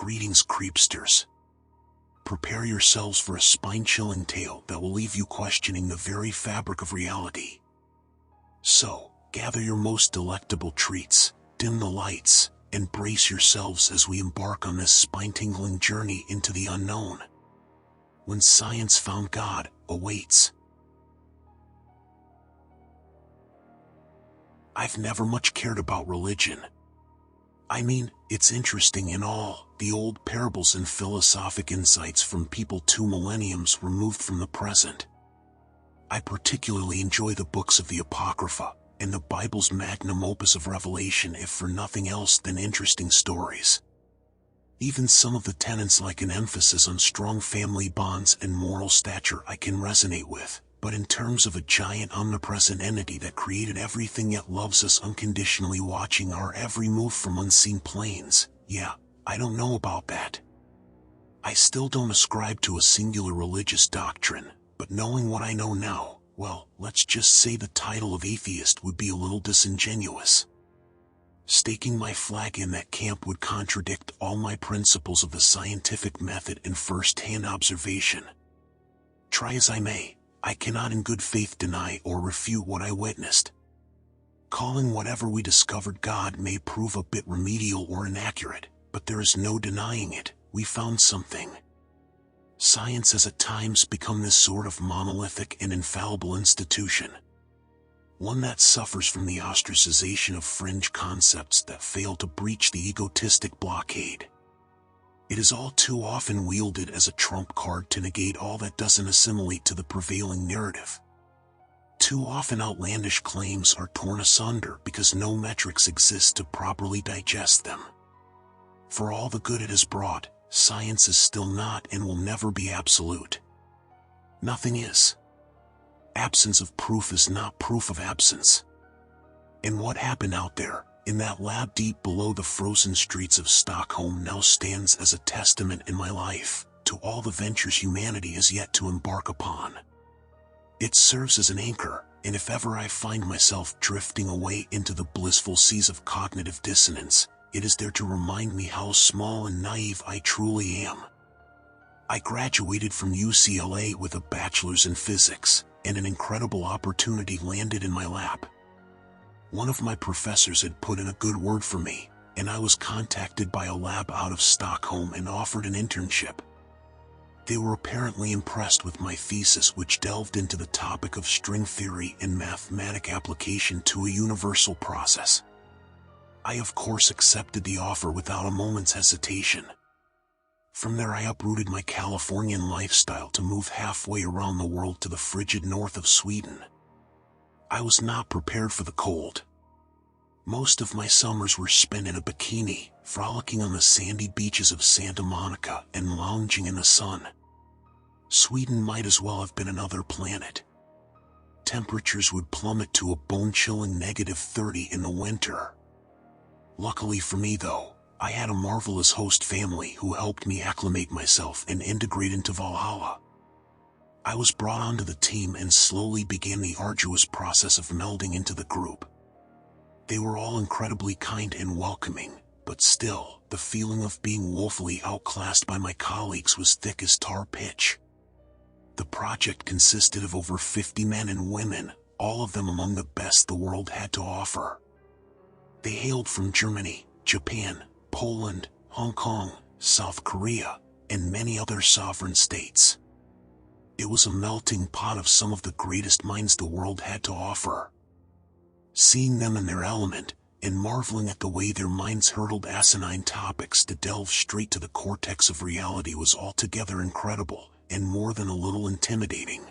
Greetings, creepsters. Prepare yourselves for a spine-chilling tale that will leave you questioning the very fabric of reality. So, gather your most delectable treats, dim the lights, and brace yourselves as we embark on this spine-tingling journey into the unknown. When Science Found God awaits. I've never much cared about religion. I mean, it's interesting in all the old parables and philosophic insights from people 2 millenniums removed from the present. I particularly enjoy the books of the Apocrypha and the Bible's magnum opus of Revelation, if for nothing else than interesting stories. Even some of the tenets, like an emphasis on strong family bonds and moral stature, I can resonate with. But in terms of a giant omnipresent entity that created everything yet loves us unconditionally, watching our every move from unseen planes, yeah, I don't know about that. I still don't ascribe to a singular religious doctrine, but knowing what I know now, well, let's just say the title of atheist would be a little disingenuous. Staking my flag in that camp would contradict all my principles of the scientific method and first-hand observation. Try as I may, I cannot in good faith deny or refute what I witnessed. Calling whatever we discovered God may prove a bit remedial or inaccurate, but there is no denying it, we found something. Science has at times become this sort of monolithic and infallible institution. One that suffers from the ostracization of fringe concepts that fail to breach the egotistic blockade. It is all too often wielded as a trump card to negate all that doesn't assimilate to the prevailing narrative. Too often outlandish claims are torn asunder because no metrics exist to properly digest them. For all the good it has brought, science is still not and will never be absolute. Nothing is. Absence of proof is not proof of absence. And what happened out there, in that lab deep below the frozen streets of Stockholm, now stands as a testament in my life to all the ventures humanity has yet to embark upon. It serves as an anchor, and if ever I find myself drifting away into the blissful seas of cognitive dissonance, it is there to remind me how small and naive I truly am. I graduated from UCLA with a bachelor's in physics, and an incredible opportunity landed in my lap. One of my professors had put in a good word for me, and I was contacted by a lab out of Stockholm and offered an internship. They were apparently impressed with my thesis, which delved into the topic of string theory and mathematic application to a universal process. I of course accepted the offer without a moment's hesitation. From there I uprooted my Californian lifestyle to move halfway around the world to the frigid north of Sweden. I was not prepared for the cold. Most of my summers were spent in a bikini, frolicking on the sandy beaches of Santa Monica and lounging in the sun. Sweden might as well have been another planet. Temperatures would plummet to a bone-chilling -30 in the winter. Luckily for me though, I had a marvelous host family who helped me acclimate myself and integrate into Valhalla. I was brought onto the team and slowly began the arduous process of melding into the group. They were all incredibly kind and welcoming, but still, the feeling of being woefully outclassed by my colleagues was thick as tar pitch. The project consisted of over 50 men and women, all of them among the best the world had to offer. They hailed from Germany, Japan, Poland, Hong Kong, South Korea, and many other sovereign states. It was a melting pot of some of the greatest minds the world had to offer. Seeing them in their element, and marveling at the way their minds hurtled asinine topics to delve straight to the cortex of reality was altogether incredible, and more than a little intimidating.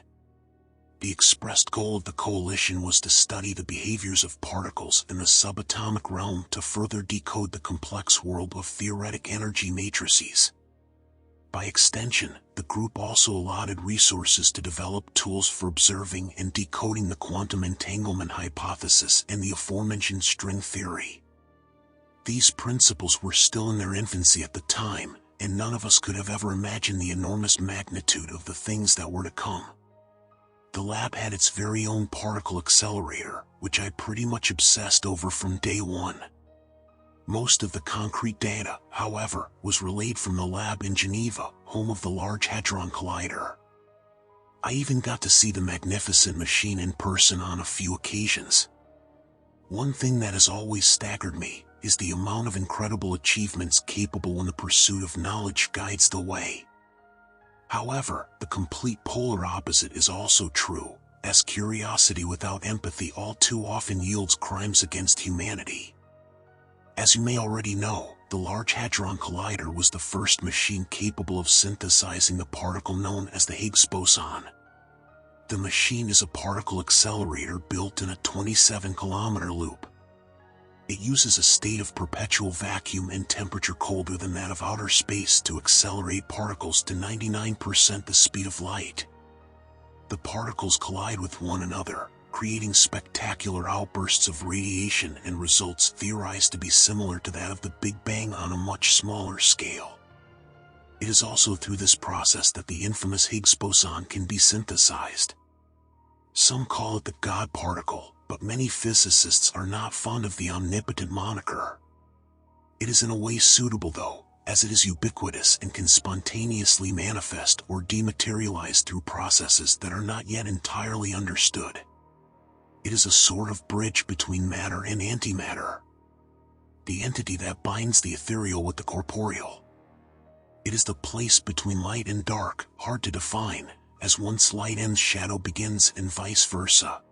The expressed goal of the coalition was to study the behaviors of particles in the subatomic realm to further decode the complex world of theoretic energy matrices. By extension, the group also allotted resources to develop tools for observing and decoding the quantum entanglement hypothesis and the aforementioned string theory. These principles were still in their infancy at the time, and none of us could have ever imagined the enormous magnitude of the things that were to come. The lab had its very own particle accelerator, which I pretty much obsessed over from day one. Most of the concrete data, however, was relayed from the lab in Geneva, home of the Large Hadron Collider. I even got to see the magnificent machine in person on a few occasions. One thing that has always staggered me is the amount of incredible achievements capable when the pursuit of knowledge guides the way. However, the complete polar opposite is also true, as curiosity without empathy all too often yields crimes against humanity. As you may already know, the Large Hadron Collider was the first machine capable of synthesizing the particle known as the Higgs boson. The machine is a particle accelerator built in a 27-kilometer loop. It uses a state of perpetual vacuum and temperature colder than that of outer space to accelerate particles to 99% the speed of light. The particles collide with one another, creating spectacular outbursts of radiation and results theorized to be similar to that of the Big Bang on a much smaller scale. It is also through this process that the infamous Higgs boson can be synthesized. Some call it the God particle, but many physicists are not fond of the omnipotent moniker. It is in a way suitable though, as it is ubiquitous and can spontaneously manifest or dematerialize through processes that are not yet entirely understood. It is a sort of bridge between matter and antimatter. The entity that binds the ethereal with the corporeal. It is the place between light and dark, hard to define, as once light ends shadow begins and vice versa.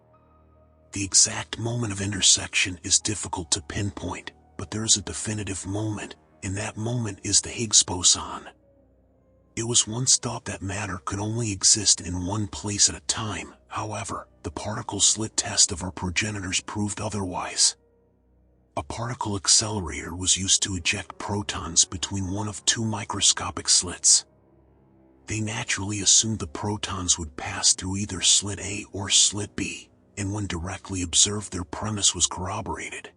The exact moment of intersection is difficult to pinpoint, but there is a definitive moment, and that moment is the Higgs boson. It was once thought that matter could only exist in one place at a time. However, the particle slit test of our progenitors proved otherwise. A particle accelerator was used to eject protons between one of two microscopic slits. They naturally assumed the protons would pass through either slit A or slit B, and when directly observed their premise was corroborated.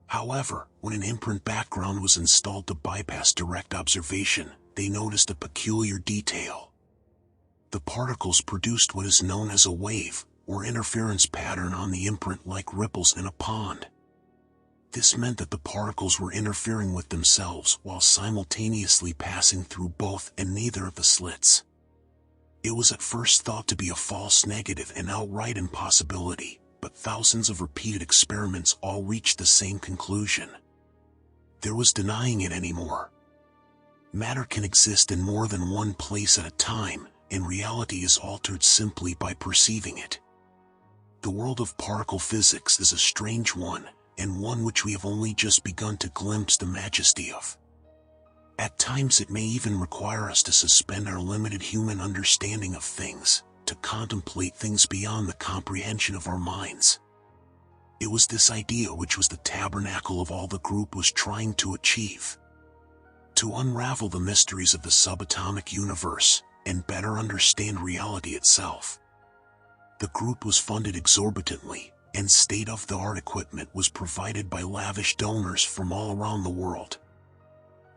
However, when an imprint background was installed to bypass direct observation, they noticed a peculiar detail. The particles produced what is known as a wave, or interference pattern on the imprint like ripples in a pond. This meant that the particles were interfering with themselves while simultaneously passing through both and neither of the slits. It was at first thought to be a false negative and outright impossibility, but thousands of repeated experiments all reached the same conclusion. There was denying it anymore. Matter can exist in more than one place at a time, and reality is altered simply by perceiving it. The world of particle physics is a strange one, and one which we have only just begun to glimpse the majesty of. At times it may even require us to suspend our limited human understanding of things, to contemplate things beyond the comprehension of our minds. It was this idea which was the tabernacle of all the group was trying to achieve. To unravel the mysteries of the subatomic universe, and better understand reality itself. The group was funded exorbitantly, and state-of-the-art equipment was provided by lavish donors from all around the world.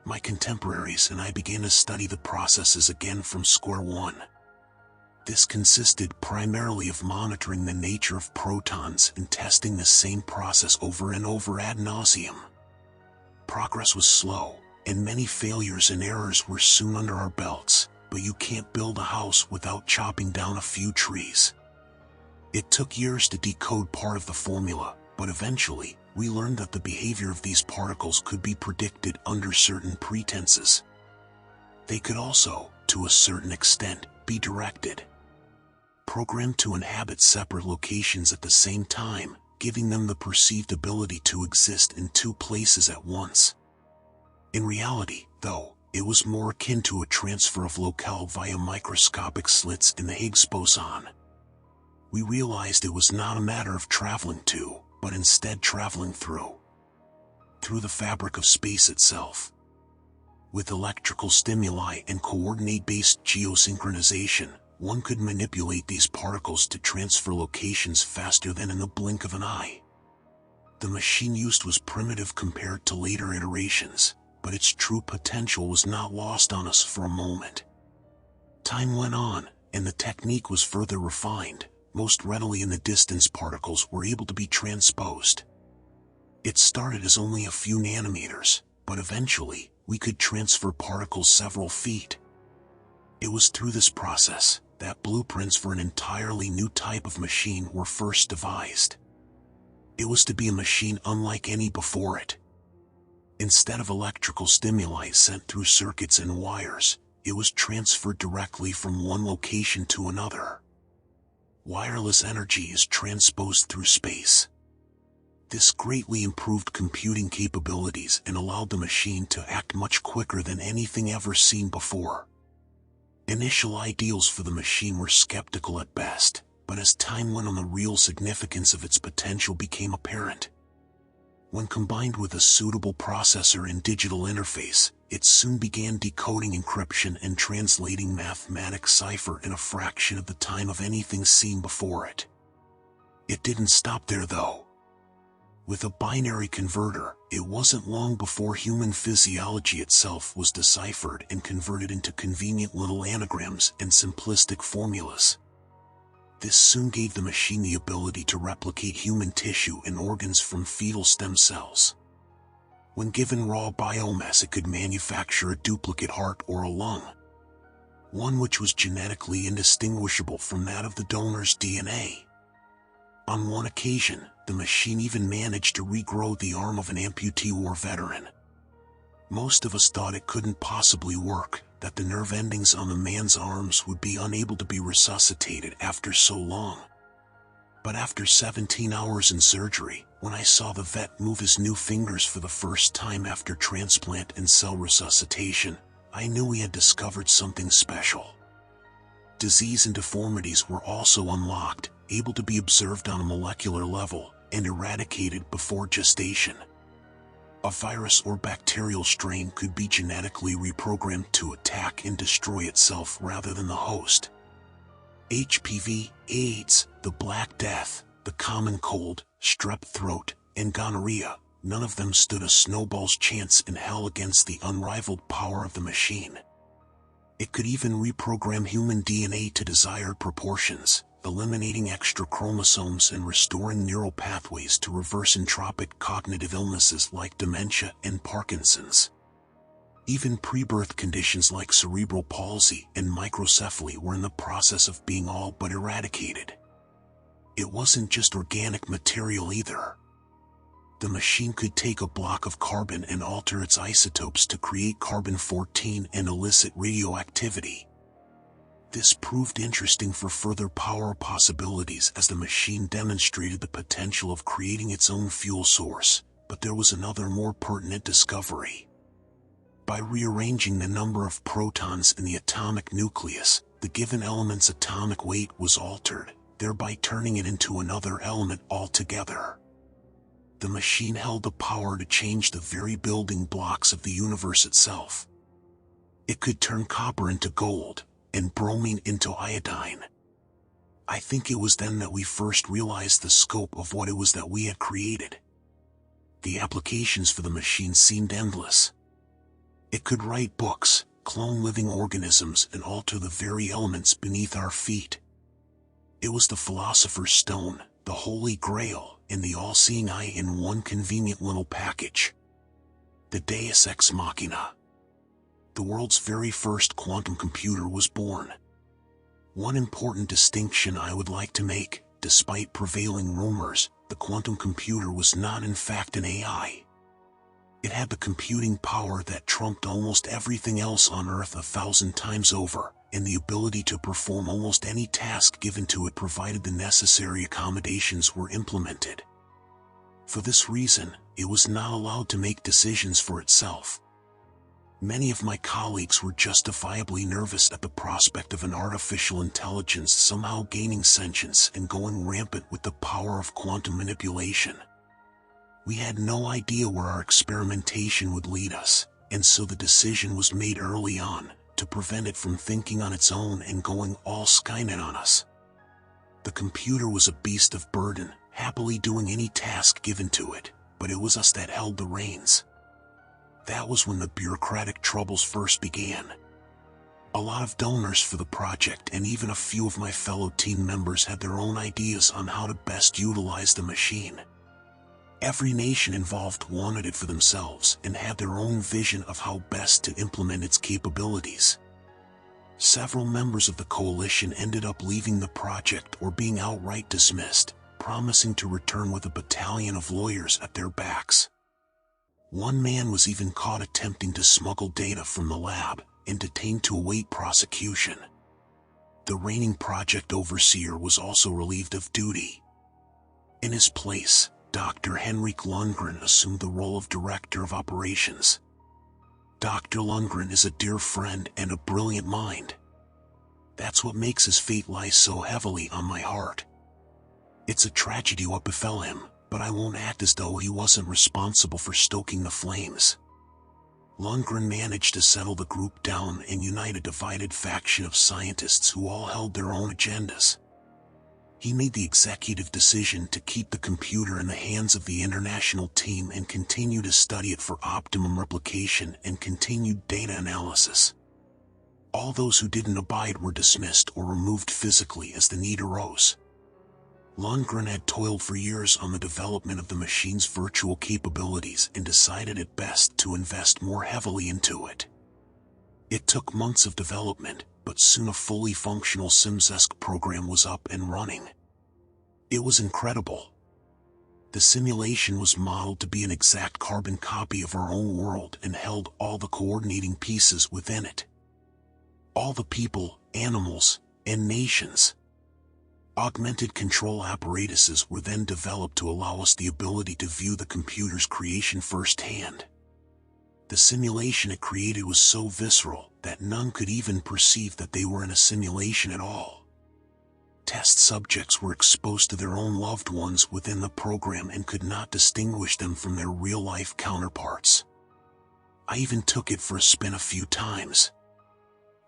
My contemporaries and I began to study the processes again from square one. This consisted primarily of monitoring the nature of protons and testing the same process over and over ad nauseum. Progress was slow, and many failures and errors were soon under our belts, but you can't build a house without chopping down a few trees. It took years to decode part of the formula, but eventually, we learned that the behavior of these particles could be predicted under certain pretenses. They could also, to a certain extent, be directed. Programmed to inhabit separate locations at the same time, giving them the perceived ability to exist in two places at once. In reality, though, it was more akin to a transfer of locale via microscopic slits in the Higgs boson. We realized it was not a matter of traveling to, but instead traveling through the fabric of space itself. With electrical stimuli and coordinate-based geosynchronization, one could manipulate these particles to transfer locations faster than in the blink of an eye. The machine used was primitive compared to later iterations, but its true potential was not lost on us for a moment. Time went on, and the technique was further refined. Most readily in the distance particles were able to be transposed. It started as only a few nanometers, but eventually, we could transfer particles several feet. It was through this process that blueprints for an entirely new type of machine were first devised. It was to be a machine unlike any before it. Instead of electrical stimuli sent through circuits and wires, it was transferred directly from one location to another. Wireless energy is transposed through space. This greatly improved computing capabilities and allowed the machine to act much quicker than anything ever seen before. Initial ideals for the machine were skeptical at best, but as time went on, the real significance of its potential became apparent. When combined with a suitable processor and digital interface, it soon began decoding encryption and translating mathematic cipher in a fraction of the time of anything seen before it. It didn't stop there though. With a binary converter, it wasn't long before human physiology itself was deciphered and converted into convenient little anagrams and simplistic formulas. This soon gave the machine the ability to replicate human tissue and organs from fetal stem cells. When given raw biomass, it could manufacture a duplicate heart or a lung, one which was genetically indistinguishable from that of the donor's DNA. On one occasion, the machine even managed to regrow the arm of an amputee war veteran. Most of us thought it couldn't possibly work, that the nerve endings on the man's arms would be unable to be resuscitated after so long. But after 17 hours in surgery, when I saw the vet move his new fingers for the first time after transplant and cell resuscitation, I knew we had discovered something special. Disease and deformities were also unlocked, able to be observed on a molecular level, and eradicated before gestation. A virus or bacterial strain could be genetically reprogrammed to attack and destroy itself rather than the host. HPV, AIDS, the Black Death, the common cold, strep throat, and gonorrhea, none of them stood a snowball's chance in hell against the unrivaled power of the machine. It could even reprogram human DNA to desired proportions, eliminating extra chromosomes and restoring neural pathways to reverse entropic cognitive illnesses like dementia and Parkinson's. Even pre-birth conditions like cerebral palsy and microcephaly were in the process of being all but eradicated. It wasn't just organic material either. The machine could take a block of carbon and alter its isotopes to create carbon-14 and elicit radioactivity. This proved interesting for further power possibilities as the machine demonstrated the potential of creating its own fuel source, but there was another more pertinent discovery. By rearranging the number of protons in the atomic nucleus, the given element's atomic weight was altered, thereby turning it into another element altogether. The machine held the power to change the very building blocks of the universe itself. It could turn copper into gold, and bromine into iodine. I think it was then that we first realized the scope of what it was that we had created. The applications for the machine seemed endless. It could write books, clone living organisms, and alter the very elements beneath our feet. It was the philosopher's stone, the holy grail, and the all-seeing eye in one convenient little package. The Deus Ex Machina. The world's very first quantum computer was born. One important distinction I would like to make: despite prevailing rumors, the quantum computer was not in fact an AI. It had the computing power that trumped almost everything else on Earth 1,000 times over, and the ability to perform almost any task given to it provided the necessary accommodations were implemented. For this reason, it was not allowed to make decisions for itself. Many of my colleagues were justifiably nervous at the prospect of an artificial intelligence somehow gaining sentience and going rampant with the power of quantum manipulation. We had no idea where our experimentation would lead us, and so the decision was made early on, to prevent it from thinking on its own and going all Skynet on us. The computer was a beast of burden, happily doing any task given to it, but it was us that held the reins. That was when the bureaucratic troubles first began. A lot of donors for the project and even a few of my fellow team members had their own ideas on how to best utilize the machine. Every nation involved wanted it for themselves and had their own vision of how best to implement its capabilities. Several members of the coalition ended up leaving the project or being outright dismissed, promising to return with a battalion of lawyers at their backs. One man was even caught attempting to smuggle data from the lab and detained to await prosecution. The reigning project overseer was also relieved of duty. In his place, Dr. Henrik Lundgren assumed the role of Director of Operations. Dr. Lundgren is a dear friend and a brilliant mind. That's what makes his fate lie so heavily on my heart. It's a tragedy what befell him, but I won't act as though he wasn't responsible for stoking the flames. Lundgren managed to settle the group down and unite a divided faction of scientists who all held their own agendas. He made the executive decision to keep the computer in the hands of the international team and continue to study it for optimum replication and continued data analysis. All those who didn't abide were dismissed or removed physically as the need arose. Lundgren had toiled for years on the development of the machine's virtual capabilities and decided it best to invest more heavily into it. It took months of development, but soon a fully functional Sims-esque program was up and running. It was incredible. The simulation was modeled to be an exact carbon copy of our own world and held all the coordinating pieces within it. All the people, animals, and nations. Augmented control apparatuses were then developed to allow us the ability to view the computer's creation firsthand. The simulation it created was so visceral that none could even perceive that they were in a simulation at all. Test subjects were exposed to their own loved ones within the program and could not distinguish them from their real-life counterparts. I even took it for a spin a few times.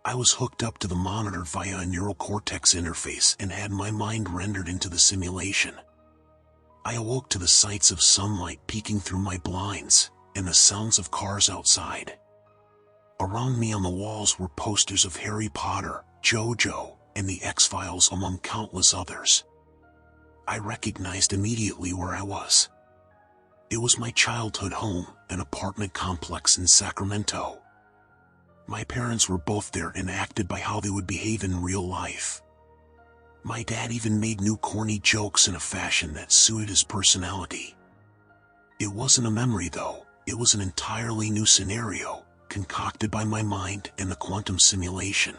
I was hooked up to the monitor via a neural cortex interface and had my mind rendered into the simulation. I awoke to the sights of sunlight peeking through my blinds and the sounds of cars outside. Around me on the walls were posters of Harry Potter, JoJo, and the X-Files among countless others. I recognized immediately where I was. It was my childhood home, an apartment complex in Sacramento. My parents were both there and acted by how they would behave in real life. My dad even made new corny jokes in a fashion that suited his personality. It wasn't a memory though, it was an entirely new scenario, concocted by my mind and the quantum simulation.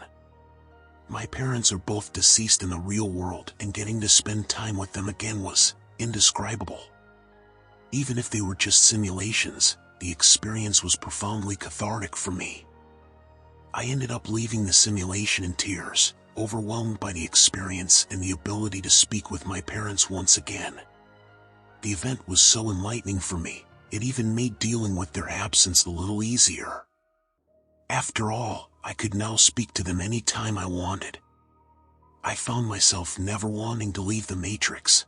My parents are both deceased in the real world and getting to spend time with them again was indescribable. Even if they were just simulations, the experience was profoundly cathartic for me. I ended up leaving the simulation in tears, overwhelmed by the experience and the ability to speak with my parents once again. The event was so enlightening for me, it even made dealing with their absence a little easier. After all, I could now speak to them any time I wanted. I found myself never wanting to leave the Matrix.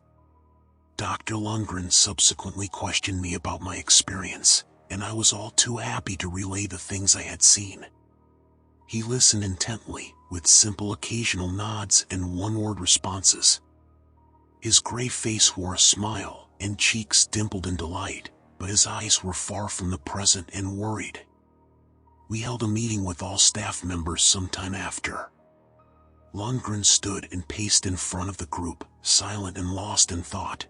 Dr. Lundgren subsequently questioned me about my experience, and I was all too happy to relay the things I had seen. He listened intently, with simple occasional nods and one-word responses. His gray face wore a smile, and cheeks dimpled in delight, but his eyes were far from the present and worried. We held a meeting with all staff members sometime after. Lundgren stood and paced in front of the group, silent and lost in thought.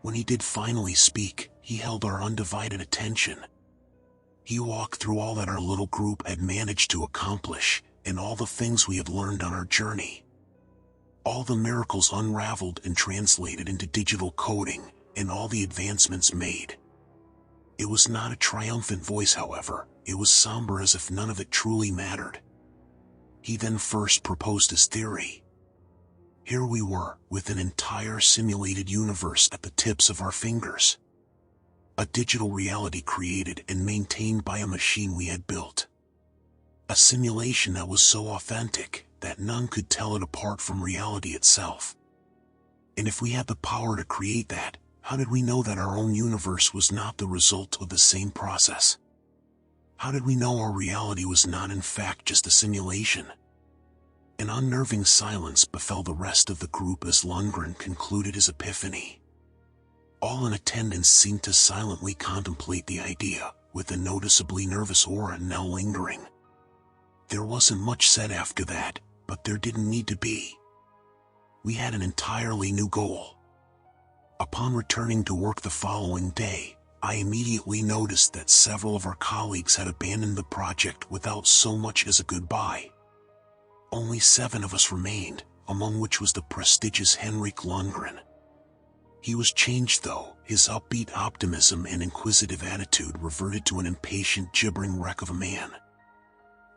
When he did finally speak, he held our undivided attention. He walked through all that our little group had managed to accomplish, and all the things we had learned on our journey. All the miracles unraveled and translated into digital coding, and all the advancements made. It was not a triumphant voice, however, it was somber as if none of it truly mattered. He then first proposed his theory. Here we were, with an entire simulated universe at the tips of our fingers. A digital reality created and maintained by a machine we had built. A simulation that was so authentic that none could tell it apart from reality itself. And if we had the power to create that, how did we know that our own universe was not the result of the same process? How did we know our reality was not in fact just a simulation? An unnerving silence befell the rest of the group as Lundgren concluded his epiphany. All in attendance seemed to silently contemplate the idea, with a noticeably nervous aura now lingering. There wasn't much said after that, but there didn't need to be. We had an entirely new goal. Upon returning to work the following day, I immediately noticed that several of our colleagues had abandoned the project without so much as a goodbye. Only 7 of us remained, among which was the prestigious Henrik Lundgren. He was changed though, his upbeat optimism and inquisitive attitude reverted to an impatient, gibbering wreck of a man.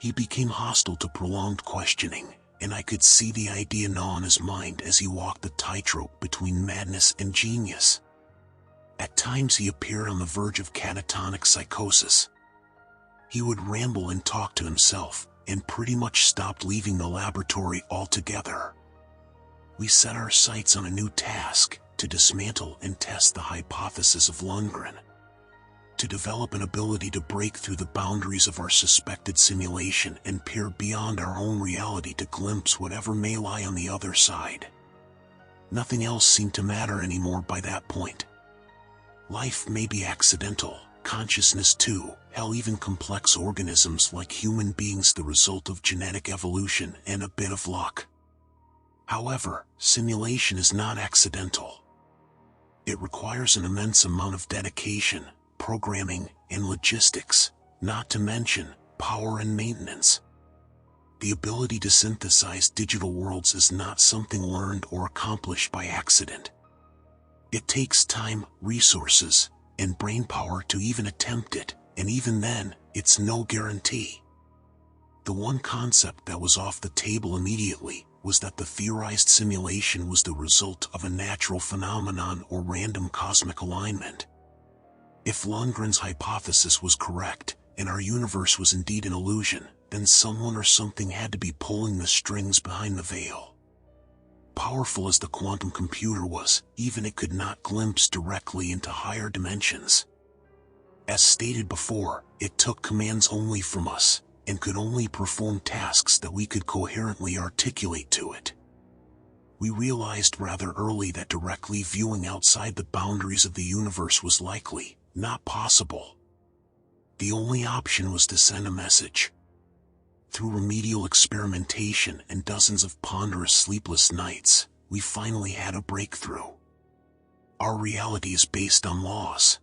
He became hostile to prolonged questioning, and I could see the idea gnaw on his mind as he walked the tightrope between madness and genius. At times he appeared on the verge of catatonic psychosis. He would ramble and talk to himself, and pretty much stopped leaving the laboratory altogether. We set our sights on a new task, to dismantle and test the hypothesis of Lundgren. To develop an ability to break through the boundaries of our suspected simulation and peer beyond our own reality to glimpse whatever may lie on the other side. Nothing else seemed to matter anymore by that point. Life may be accidental, consciousness too, hell, even complex organisms like human beings, the result of genetic evolution and a bit of luck. However, simulation is not accidental. It requires an immense amount of dedication, programming, and logistics, not to mention power and maintenance. The ability to synthesize digital worlds is not something learned or accomplished by accident. It takes time, resources, and brainpower to even attempt it, and even then, it's no guarantee. The one concept that was off the table immediately was that the theorized simulation was the result of a natural phenomenon or random cosmic alignment. If Lundgren's hypothesis was correct, and our universe was indeed an illusion, then someone or something had to be pulling the strings behind the veil. Powerful as the quantum computer was, even it could not glimpse directly into higher dimensions. As stated before, it took commands only from us, and could only perform tasks that we could coherently articulate to it. We realized rather early that directly viewing outside the boundaries of the universe was likely not possible. The only option was to send a message. Through remedial experimentation and dozens of ponderous sleepless nights, we finally had a breakthrough. Our reality is based on laws.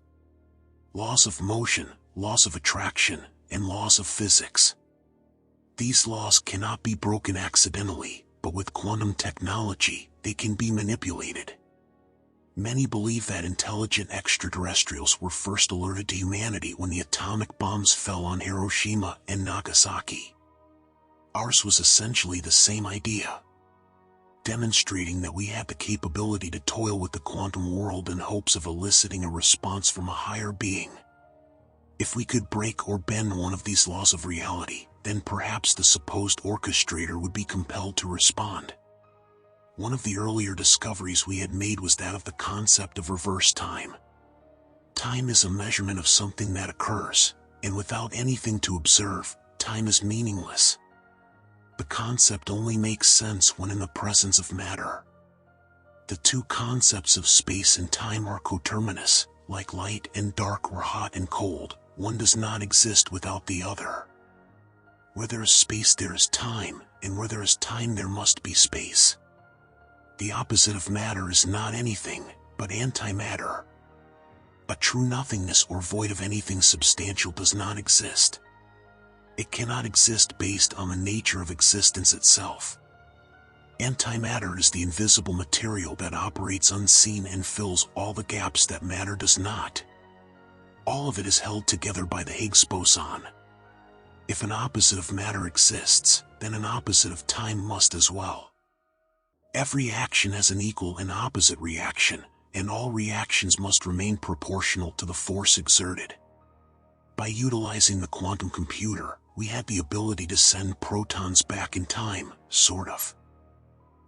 Laws of motion, laws of attraction, and laws of physics. These laws cannot be broken accidentally, but with quantum technology, they can be manipulated. Many believe that intelligent extraterrestrials were first alerted to humanity when the atomic bombs fell on Hiroshima and Nagasaki. Ours was essentially the same idea, demonstrating that we had the capability to toil with the quantum world in hopes of eliciting a response from a higher being. If we could break or bend one of these laws of reality, then perhaps the supposed orchestrator would be compelled to respond. One of the earlier discoveries we had made was that of the concept of reverse time. Time is a measurement of something that occurs, and without anything to observe, time is meaningless. The concept only makes sense when in the presence of matter. The two concepts of space and time are coterminous, like light and dark or hot and cold. One does not exist without the other. Where there is space there is time, and where there is time there must be space. The opposite of matter is not anything, but antimatter. A true nothingness or void of anything substantial does not exist. It cannot exist based on the nature of existence itself. Antimatter is the invisible material that operates unseen and fills all the gaps that matter does not. All of it is held together by the Higgs boson. If an opposite of matter exists, then an opposite of time must as well. Every action has an equal and opposite reaction, and all reactions must remain proportional to the force exerted. By utilizing the quantum computer, we had the ability to send protons back in time, sort of.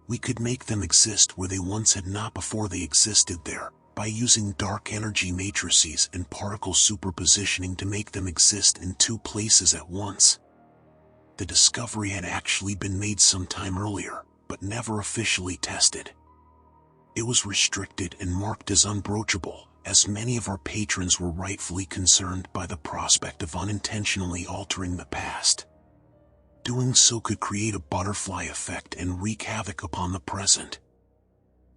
We could make them exist where they once had not before they existed there, by using dark energy matrices and particle superpositioning to make them exist in two places at once. The discovery had actually been made some time earlier, but never officially tested. It was restricted and marked as unbroachable, as many of our patrons were rightfully concerned by the prospect of unintentionally altering the past. Doing so could create a butterfly effect and wreak havoc upon the present.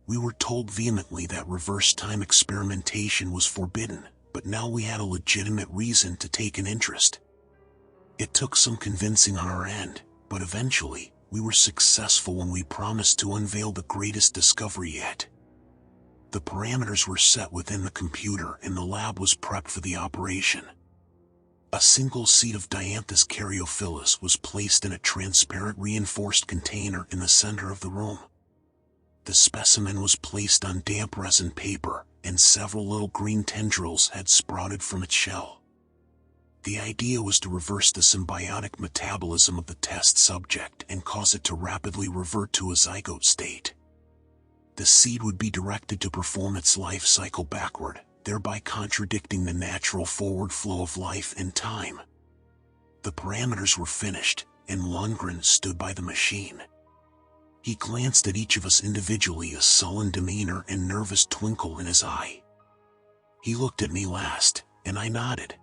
We were told vehemently that reverse time experimentation was forbidden, but now we had a legitimate reason to take an interest. It took some convincing on our end, but eventually, we were successful when we promised to unveil the greatest discovery yet. The parameters were set within the computer and the lab was prepped for the operation. A single seed of Dianthus caryophyllus was placed in a transparent reinforced container in the center of the room. The specimen was placed on damp resin paper, and several little green tendrils had sprouted from its shell. The idea was to reverse the symbiotic metabolism of the test subject and cause it to rapidly revert to a zygote state. The seed would be directed to perform its life cycle backward, thereby contradicting the natural forward flow of life and time. The parameters were finished, and Lundgren stood by the machine. He glanced at each of us individually, a sullen demeanor and nervous twinkle in his eye. He looked at me last, and I nodded.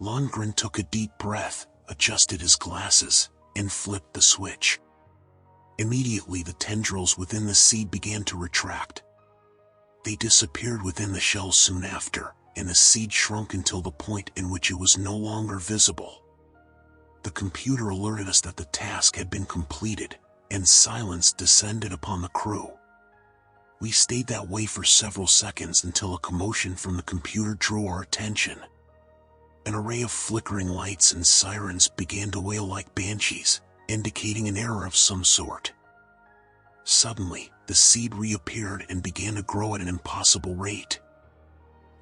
Lundgren took a deep breath, adjusted his glasses, and flipped the switch. Immediately the tendrils within the seed began to retract. They disappeared within the shell soon after, and the seed shrunk until the point in which it was no longer visible. The computer alerted us that the task had been completed, and silence descended upon the crew. We stayed that way for several seconds until a commotion from the computer drew our attention. An array of flickering lights and sirens began to wail like banshees, indicating an error of some sort. Suddenly, the seed reappeared and began to grow at an impossible rate.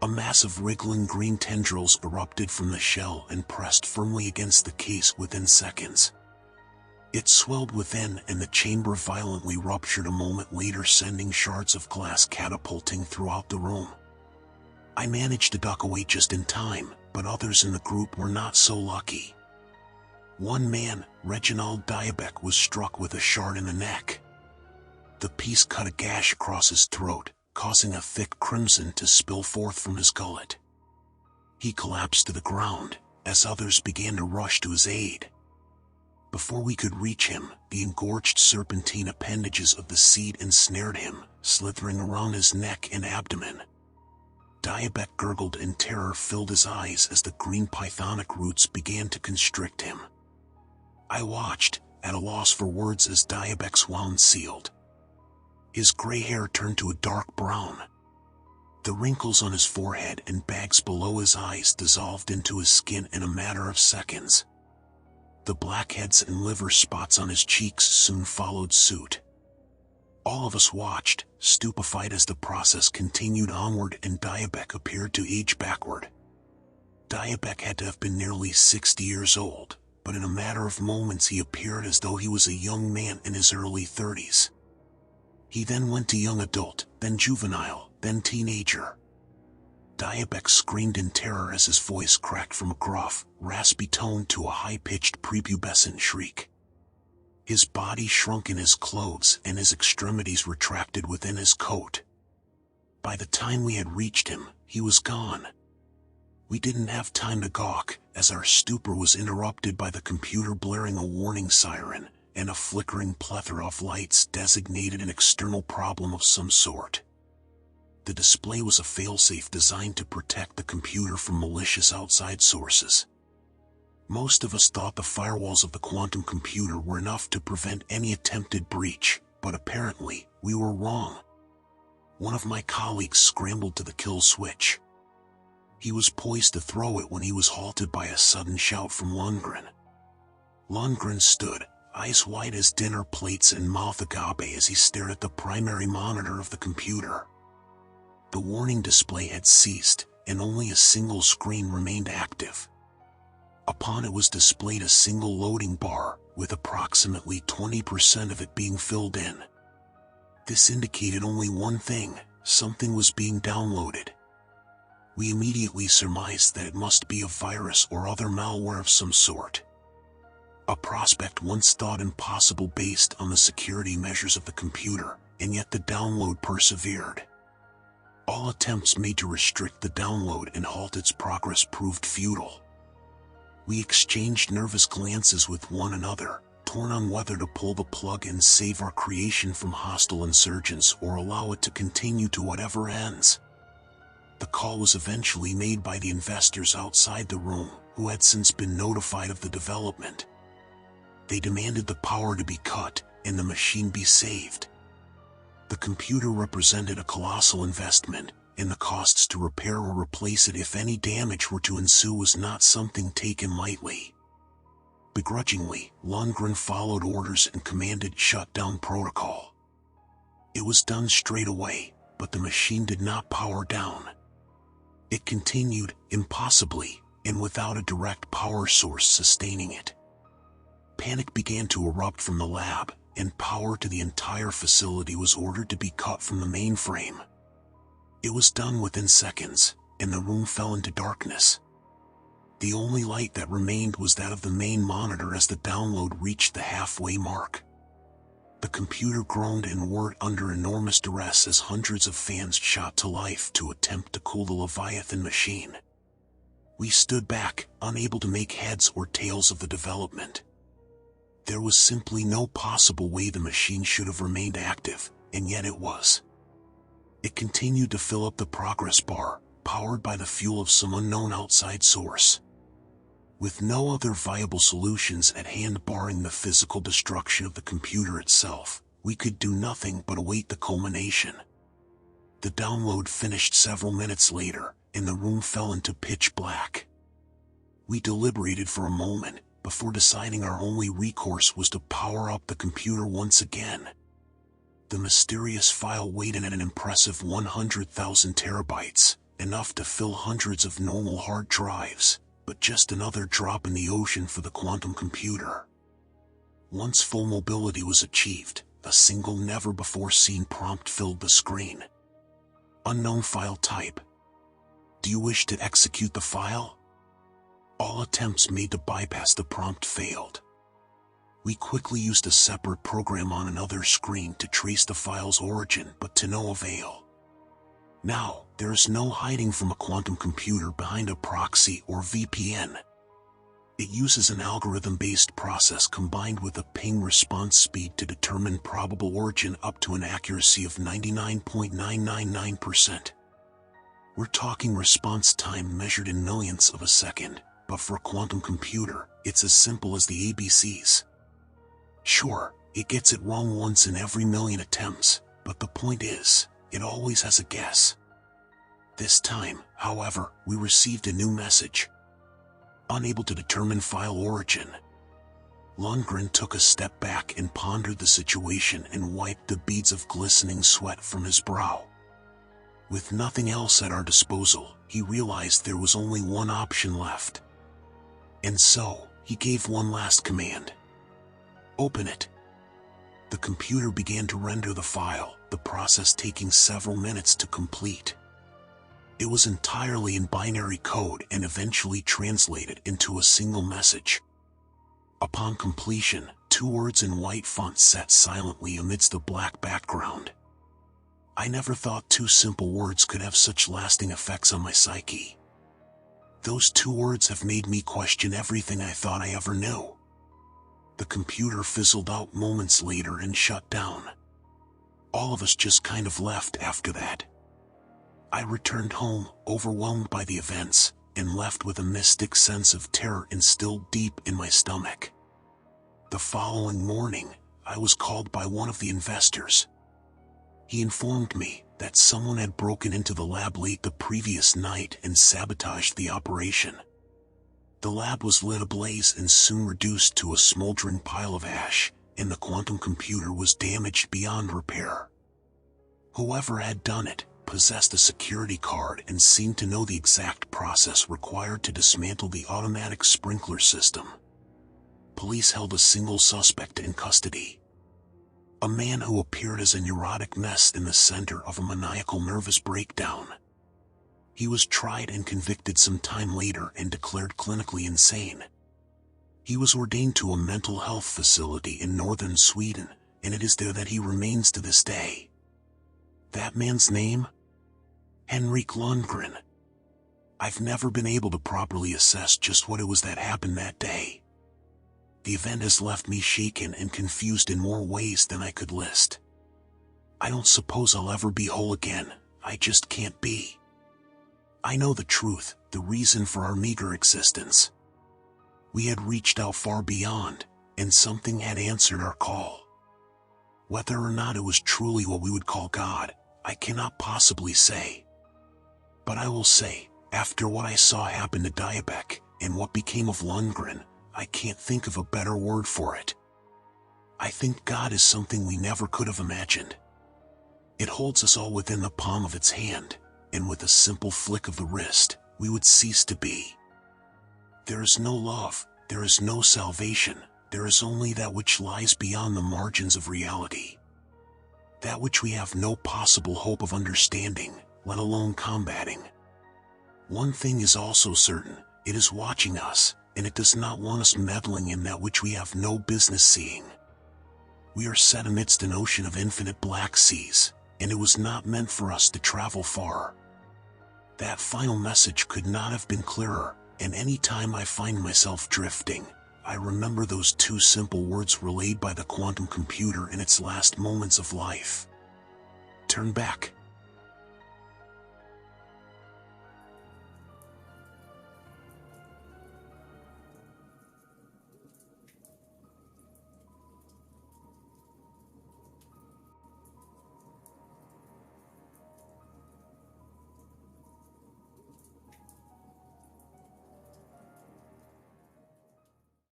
A mass of wriggling green tendrils erupted from the shell and pressed firmly against the case within seconds. It swelled within and the chamber violently ruptured a moment later, sending shards of glass catapulting throughout the room. I managed to duck away just in time, but others in the group were not so lucky. One man, Reginald Diabeck, was struck with a shard in the neck. The piece cut a gash across his throat, causing a thick crimson to spill forth from his gullet. He collapsed to the ground, as others began to rush to his aid. Before we could reach him, the engorged serpentine appendages of the seed ensnared him, slithering around his neck and abdomen. Diabeck gurgled and terror filled his eyes as the green pythonic roots began to constrict him. I watched, at a loss for words, as Diabeck's wound sealed. His gray hair turned to a dark brown. The wrinkles on his forehead and bags below his eyes dissolved into his skin in a matter of seconds. The blackheads and liver spots on his cheeks soon followed suit. All of us watched, stupefied as the process continued onward and Diabeck appeared to age backward. Diabeck had to have been nearly 60 years old, but in a matter of moments he appeared as though he was a young man in his early 30s. He then went to young adult, then juvenile, then teenager. Diabeck screamed in terror as his voice cracked from a gruff, raspy tone to a high-pitched prepubescent shriek. His body shrunk in his clothes and his extremities retracted within his coat. By the time we had reached him, he was gone. We didn't have time to gawk, as our stupor was interrupted by the computer blaring a warning siren, and a flickering plethora of lights designated an external problem of some sort. The display was a failsafe designed to protect the computer from malicious outside sources. Most of us thought the firewalls of the quantum computer were enough to prevent any attempted breach, but apparently, we were wrong. One of my colleagues scrambled to the kill switch. He was poised to throw it when he was halted by a sudden shout from Lundgren. Lundgren stood, eyes wide as dinner plates and mouth agape as he stared at the primary monitor of the computer. The warning display had ceased, and only a single screen remained active. Upon it was displayed a single loading bar, with approximately 20% of it being filled in. This indicated only one thing: something was being downloaded. We immediately surmised that it must be a virus or other malware of some sort. A prospect once thought impossible based on the security measures of the computer, and yet the download persevered. All attempts made to restrict the download and halt its progress proved futile. We exchanged nervous glances with one another, torn on whether to pull the plug and save our creation from hostile insurgents or allow it to continue to whatever ends. The call was eventually made by the investors outside the room, who had since been notified of the development. They demanded the power to be cut and the machine be saved. The computer represented a colossal investment, and the costs to repair or replace it if any damage were to ensue was not something taken lightly. Begrudgingly, Lundgren followed orders and commanded shutdown protocol. It was done straight away, but the machine did not power down. It continued, impossibly, and without a direct power source sustaining it. Panic began to erupt from the lab, and power to the entire facility was ordered to be cut from the mainframe. It was done within seconds, and the room fell into darkness. The only light that remained was that of the main monitor as the download reached the halfway mark. The computer groaned and worked under enormous duress as hundreds of fans shot to life to attempt to cool the Leviathan machine. We stood back, unable to make heads or tails of the development. There was simply no possible way the machine should have remained active, and yet it was. It continued to fill up the progress bar, powered by the fuel of some unknown outside source. With no other viable solutions at hand barring the physical destruction of the computer itself, we could do nothing but await the culmination. The download finished several minutes later, and the room fell into pitch black. We deliberated for a moment, before deciding our only recourse was to power up the computer once again. The mysterious file weighed in at an impressive 100,000 terabytes, enough to fill hundreds of normal hard drives, but just another drop in the ocean for the quantum computer. Once full mobility was achieved, a single never-before-seen prompt filled the screen. Unknown file type. Do you wish to execute the file? All attempts made to bypass the prompt failed. We quickly used a separate program on another screen to trace the file's origin, but to no avail. Now, there is no hiding from a quantum computer behind a proxy or VPN. It uses an algorithm-based process combined with a ping response speed to determine probable origin up to an accuracy of 99.999%. We're talking response time measured in millionths of a second, but for a quantum computer, it's as simple as the ABCs. Sure, it gets it wrong once in every million attempts, but the point is, it always has a guess. This time, however, we received a new message. Unable to determine file origin. Lundgren took a step back and pondered the situation and wiped the beads of glistening sweat from his brow. With nothing else at our disposal, he realized there was only one option left. And so, he gave one last command. Open it. The computer began to render the file, the process taking several minutes to complete. It was entirely in binary code and eventually translated into a single message. Upon completion, 2 words in white font sat silently amidst the black background. I never thought 2 simple words could have such lasting effects on my psyche. Those 2 words have made me question everything I thought I ever knew. The computer fizzled out moments later and shut down. All of us just kind of left after that. I returned home, overwhelmed by the events, and left with a mystic sense of terror instilled deep in my stomach. The following morning, I was called by one of the investors. He informed me that someone had broken into the lab late the previous night and sabotaged the operation. The lab was lit ablaze and soon reduced to a smoldering pile of ash, and the quantum computer was damaged beyond repair. Whoever had done it possessed a security card and seemed to know the exact process required to dismantle the automatic sprinkler system. Police held a single suspect in custody. A man who appeared as a neurotic mess in the center of a maniacal nervous breakdown. He was tried and convicted some time later and declared clinically insane. He was ordained to a mental health facility in northern Sweden, and it is there that he remains to this day. That man's name? Henrik Lundgren. I've never been able to properly assess just what it was that happened that day. The event has left me shaken and confused in more ways than I could list. I don't suppose I'll ever be whole again. I just can't be. I know the truth, the reason for our meager existence. We had reached out far beyond, and something had answered our call. Whether or not it was truly what we would call God, I cannot possibly say. But I will say, after what I saw happen to Diabek, and what became of Lundgren, I can't think of a better word for it. I think God is something we never could have imagined. It holds us all within the palm of its hand, and with a simple flick of the wrist, we would cease to be. There is no love, there is no salvation, there is only that which lies beyond the margins of reality. That which we have no possible hope of understanding, let alone combating. One thing is also certain, it is watching us, and it does not want us meddling in that which we have no business seeing. We are set amidst an ocean of infinite black seas, and it was not meant for us to travel far. That final message could not have been clearer, and any time I find myself drifting, I remember those two simple words relayed by the quantum computer in its last moments of life. Turn back.